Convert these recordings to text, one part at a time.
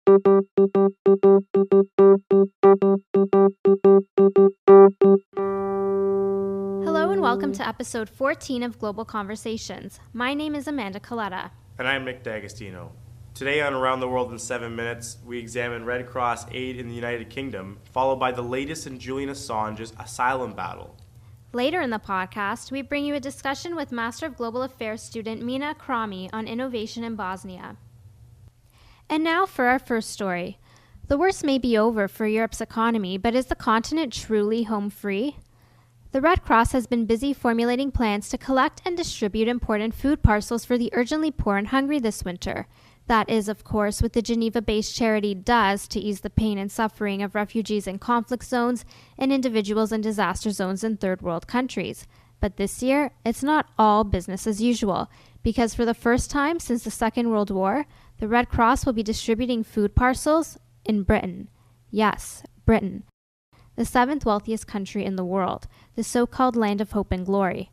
Hello and welcome to episode 14 of Global Conversations. My name is Amanda Coletta. And I'm Nick D'Agostino. Today on Around the World in 7 Minutes, we examine Red Cross aid in the United Kingdom, followed by the latest in Julian Assange's asylum battle. Later in the podcast, we bring you a discussion with Master of Global Affairs student Mina Akrami on innovation in Bosnia. And now for our first story. The worst may be over for Europe's economy, but is the continent truly home free? The Red Cross has been busy formulating plans to collect and distribute important food parcels for the urgently poor and hungry this winter. That is, of course, what the Geneva-based charity does to ease the pain and suffering of refugees in conflict zones and individuals in disaster zones in third world countries. But this year, it's not all business as usual, because for the first time since the Second World War, the Red Cross will be distributing food parcels in Britain. Yes, Britain, the seventh wealthiest country in the world, the so-called land of hope and glory.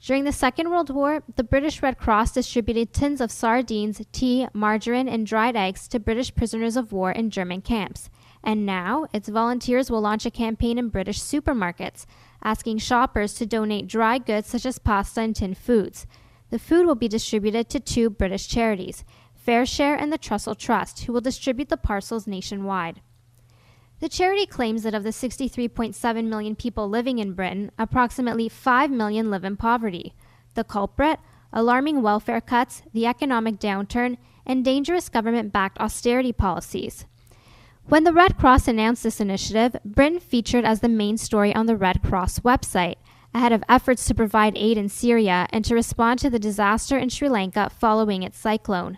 During the Second World War, the British Red Cross distributed tins of sardines, tea, margarine, and dried eggs to British prisoners of war in German camps. And now, its volunteers will launch a campaign in British supermarkets, asking shoppers to donate dry goods such as pasta and tinned foods. The food will be distributed to two British charities, FareShare and the Trussell Trust, who will distribute the parcels nationwide. The charity claims that of the 63.7 million people living in Britain, approximately 5 million live in poverty. The culprit? Alarming welfare cuts, the economic downturn, and dangerous government-backed austerity policies. When the Red Cross announced this initiative, Britain featured as the main story on the Red Cross website, ahead of efforts to provide aid in Syria and to respond to the disaster in Sri Lanka following its cyclone.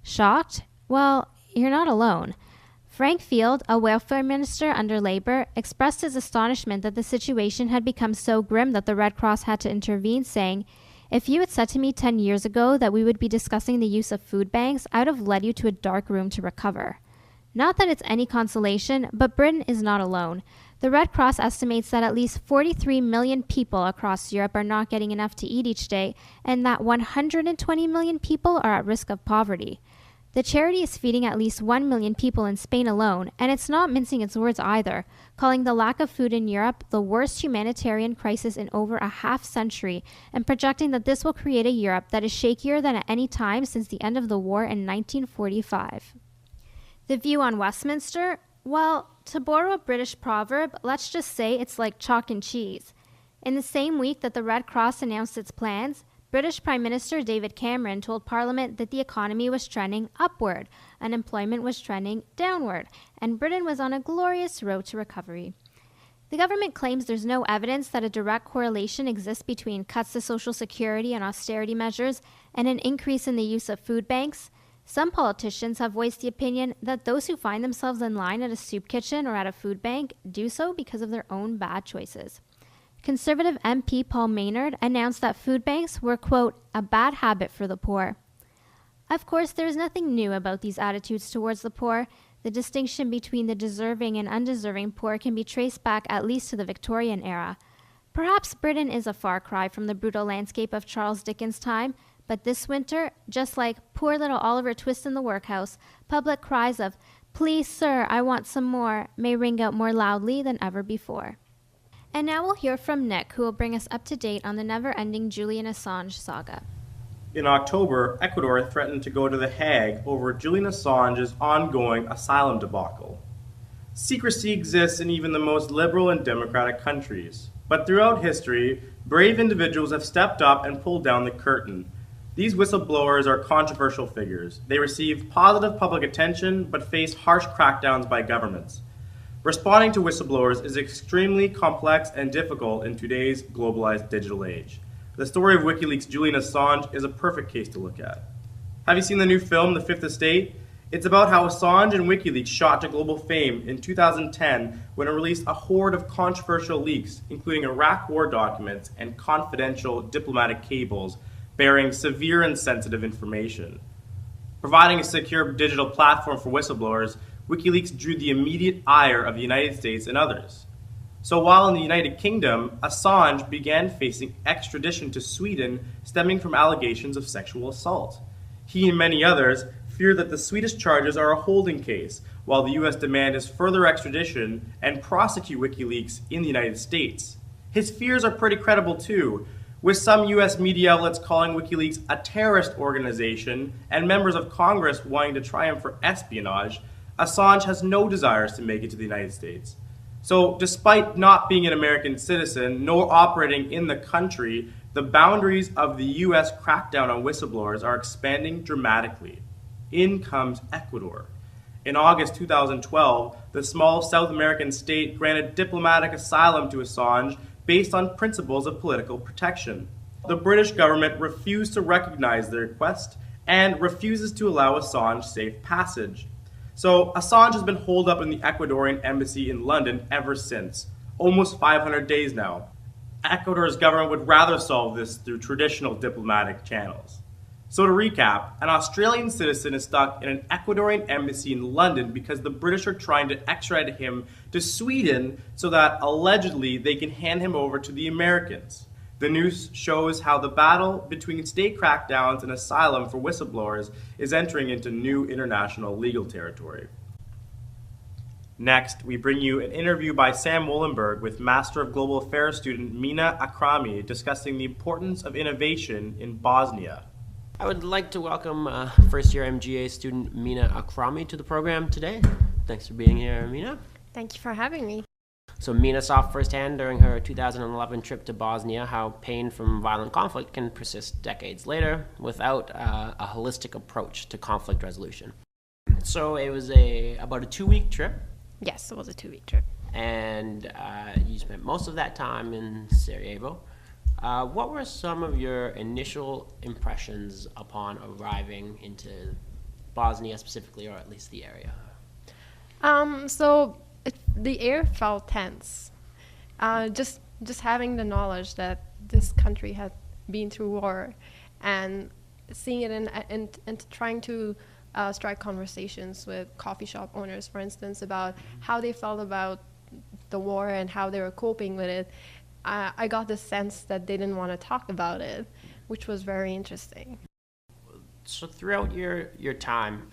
Shocked? Well, you're not alone. Frank Field, a welfare minister under Labour, expressed his astonishment that the situation had become so grim that the Red Cross had to intervene, saying, "If you had said to me 10 years ago that we would be discussing the use of food banks, I would have led you to a dark room to recover." Not that it's any consolation, but Britain is not alone. The Red Cross estimates that at least 43 million people across Europe are not getting enough to eat each day, and that 120 million people are at risk of poverty. The charity is feeding at least 1 million people in Spain alone, and it's not mincing its words either, calling the lack of food in Europe the worst humanitarian crisis in over a half-century, and projecting that this will create a Europe that is shakier than at any time since the end of the war in 1945. The view on Westminster? Well, to borrow a British proverb, let's just say it's like chalk and cheese. In the same week that the Red Cross announced its plans, British Prime Minister David Cameron told Parliament that the economy was trending upward, unemployment was trending downward, and Britain was on a glorious road to recovery. The government claims there's no evidence that a direct correlation exists between cuts to Social Security and austerity measures and an increase in the use of food banks. Some politicians have voiced the opinion that those who find themselves in line at a soup kitchen or at a food bank do so because of their own bad choices. Conservative MP Paul Maynard announced that food banks were, quote, a bad habit for the poor. Of course, there is nothing new about these attitudes towards the poor. The distinction between the deserving and undeserving poor can be traced back at least to the Victorian era. Perhaps Britain is a far cry from the brutal landscape of Charles Dickens' time, but this winter, just like poor little Oliver Twist in the workhouse, public cries of, "Please, sir, I want some more," may ring out more loudly than ever before. And now we'll hear from Nick, who will bring us up to date on the never-ending Julian Assange saga. In October, Ecuador threatened to go to The Hague over Julian Assange's ongoing asylum debacle. Secrecy exists in even the most liberal and democratic countries, but throughout history, brave individuals have stepped up and pulled down the curtain. These whistleblowers are controversial figures. They receive positive public attention, but face harsh crackdowns by governments. Responding to whistleblowers is extremely complex and difficult in today's globalized digital age. The story of WikiLeaks' Julian Assange is a perfect case to look at. Have you seen the new film, The Fifth Estate? It's about how Assange and WikiLeaks shot to global fame in 2010 when it released a horde of controversial leaks, including Iraq war documents and confidential diplomatic cables bearing severe and sensitive information. Providing a secure digital platform for whistleblowers, WikiLeaks drew the immediate ire of the United States and others. So while in the United Kingdom, Assange began facing extradition to Sweden stemming from allegations of sexual assault. He and many others fear that the Swedish charges are a holding case, while the US demand is further extradition and prosecute WikiLeaks in the United States. His fears are pretty credible too, with some US media outlets calling WikiLeaks a terrorist organization and members of Congress wanting to try him for espionage. Assange has no desires to make it to the United States. So, despite not being an American citizen nor operating in the country, the boundaries of the US crackdown on whistleblowers are expanding dramatically. In comes Ecuador. In August 2012, the small South American state granted diplomatic asylum to Assange based on principles of political protection. The British government refused to recognize the request and refuses to allow Assange safe passage. So Assange has been holed up in the Ecuadorian embassy in London ever since, almost 500 days now. Ecuador's government would rather solve this through traditional diplomatic channels. So to recap, an Australian citizen is stuck in an Ecuadorian embassy in London because the British are trying to extradite him to Sweden so that allegedly they can hand him over to the Americans. The news shows how the battle between state crackdowns and asylum for whistleblowers is entering into new international legal territory. Next, we bring you an interview by Sam Wollenberg with Master of Global Affairs student Mina Akrami discussing the importance of innovation in Bosnia. I would like to welcome first-year MGA student Mina Akrami to the program today. Thanks for being here, Mina. Thank you for having me. So Mina saw firsthand during her 2011 trip to Bosnia how pain from violent conflict can persist decades later without a holistic approach to conflict resolution. So it was about a 2-week trip. Yes, it was a 2-week trip. And you spent most of that time in Sarajevo. What were some of your initial impressions upon arriving into Bosnia specifically, or at least the area? The air felt tense. Just having the knowledge that this country had been through war, and seeing it and trying to strike conversations with coffee shop owners, for instance, about how they felt about the war and how they were coping with it. I got the sense that they didn't want to talk about it, which was very interesting. So throughout your time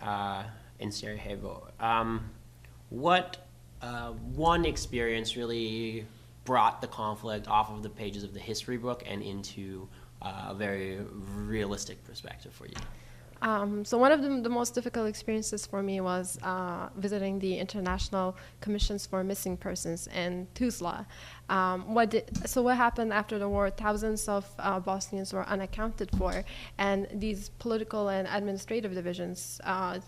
in Sarajevo, what one experience really brought the conflict off of the pages of the history book and into a very realistic perspective for you? So one of the most difficult experiences for me was visiting the International Commissions for Missing Persons in Tuzla. What happened after the war? Thousands of Bosnians were unaccounted for, and these political and administrative divisions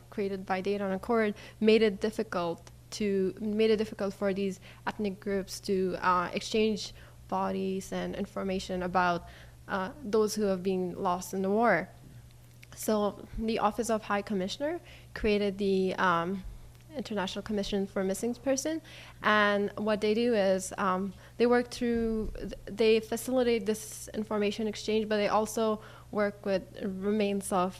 created by Dayton Accord made it difficult for these ethnic groups to exchange bodies and information about those who have been lost in the war. So the Office of High Commissioner created the International Commission for Missing Persons, and what they do is they facilitate this information exchange, but they also work with remains of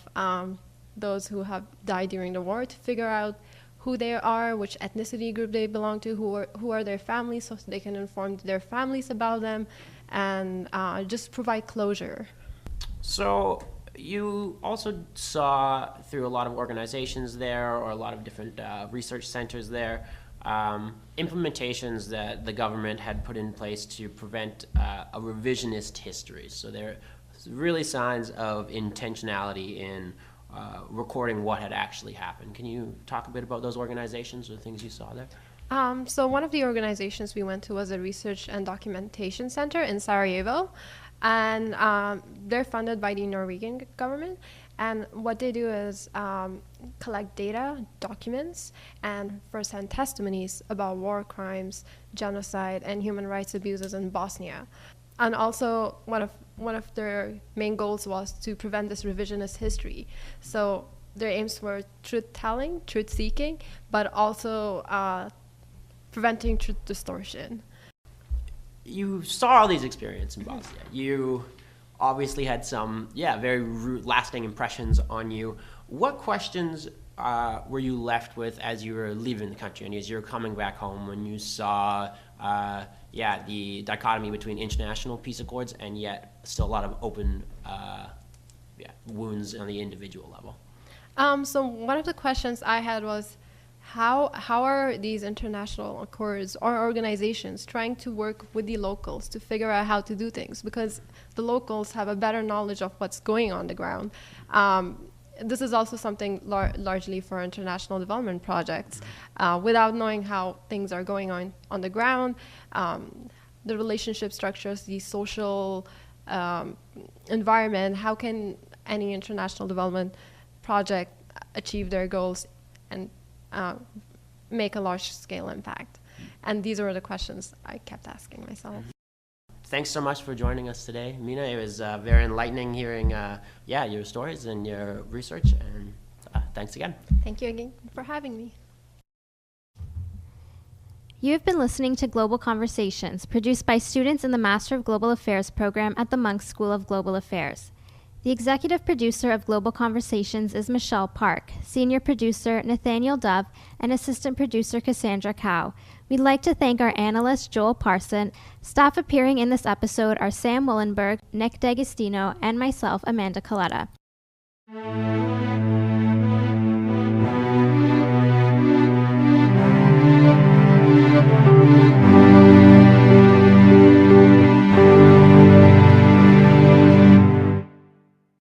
those who have died during the war to figure out who they are, which ethnicity group they belong to, who are their families, so they can inform their families about them, and just provide closure. So you also saw through a lot of organizations there, or a lot of different research centers there, implementations that the government had put in place to prevent a revisionist history. So there are really signs of intentionality in recording what had actually happened. Can you talk a bit about those organizations or things you saw there? So one of the organizations we went to was a research and documentation center in Sarajevo, and they're funded by the Norwegian government. And what they do is collect data, documents, and first-hand testimonies about war crimes, genocide, and human rights abuses in Bosnia. And also, one of their main goals was to prevent this revisionist history. So their aims were truth-telling, truth-seeking, but also preventing truth distortion. You saw all these experiences in Bosnia. You obviously had some, very lasting impressions on you. What questions were you left with as you were leaving the country and as you were coming back home when you saw, the dichotomy between international peace accords and yet still a lot of open wounds on the individual level? So one of the questions I had was, how are these international accords or organizations trying to work with the locals to figure out how to do things? Because the locals have a better knowledge of what's going on the ground. This is also something largely for international development projects. Without knowing how things are going on the ground, the relationship structures, the social environment, how can any international development project achieve their goals and make a large-scale impact? And these were the questions I kept asking myself. Thanks so much for joining us today, Mina. It was very enlightening hearing your stories and your research, and thanks again. Thank you again for having me. You have been listening to Global Conversations, produced by students in the Master of Global Affairs program at the Munk School of Global Affairs. The executive producer of Global Conversations is Michelle Park, senior producer Nathaniel Dove, and assistant producer Cassandra Cow. We'd like to thank our analyst Joel Parson. Staff appearing in this episode are Sam Willenberg, Nick D'Agostino, and myself, Amanda Coletta.